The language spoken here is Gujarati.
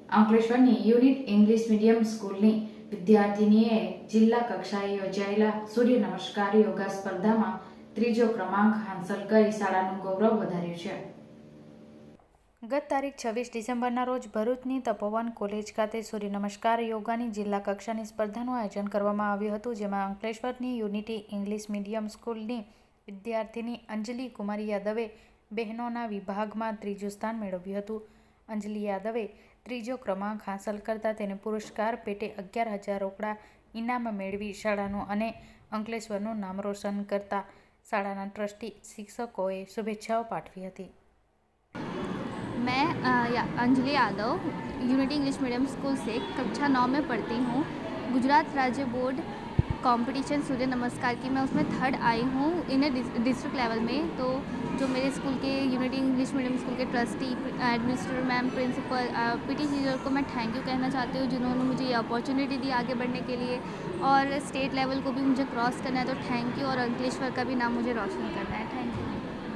અંકલેશ્વરની યુનિટ ઇંગ્લિશ મીડિયમ સ્કૂલની વિદ્યાર્થીનીએ જિલ્લા કક્ષાએ યોજાયેલા સૂર્ય નમસ્કાર યોગા સ્પર્ધામાં ત્રીજો ક્રમાંક હાંસલ કરી શાળાનું ગૌરવ વધાર્યું છે. ગત તારીખ 26 ડિસેમ્બરના રોજ ભરૂચની તપોવન કોલેજ ખાતે સૂર્ય નમસ્કાર યોગાની જિલ્લા કક્ષાની સ્પર્ધાનું આયોજન કરવામાં આવ્યું હતું, જેમાં અંકલેશ્વરની યુનિટી ઇંગ્લિશ મીડિયમ સ્કૂલની વિદ્યાર્થીની અંજલિ કુમારી યાદવે બહેનોના વિભાગમાં ત્રીજું સ્થાન મેળવ્યું હતું. અંજલિ યાદવે ત્રીજો ક્રમાંક હાંસલ કરતા તેને પુરસ્કાર પેટે 11,000 રોકડા ઇનામ મેળવી શાળાનું અને અંકલેશ્વરનું નામ રોશન કરતા શાળાના ટ્રસ્ટી શિક્ષકોએ શુભેચ્છાઓ પાઠવી હતી. मैं Anjali Yadav unity English medium school से कक्षा 9 में पढ़ती हूँ. गुजरात राज्य बोर्ड कंपटीशन सूर्य नमस्कार की मैं उसमें थर्ड आई हूँ इन डिस्ट्रिक्ट लेवल में. तो जो मेरे स्कूल के यूनिटी इंग्लिश मीडियम स्कूल के trustee, administrator ma'am, principal, PT teacher को मैं थैंक यू कहना चाहती हूँ, जिन्होंने मुझे ये अपॉर्चुनिटी दी आगे बढ़ने के लिए. और स्टेट लेवल को भी मुझे क्रॉस करना है, तो थैंक यू. और अंकलेश्वर का भी नाम मुझे रोशन करना है. Thank you.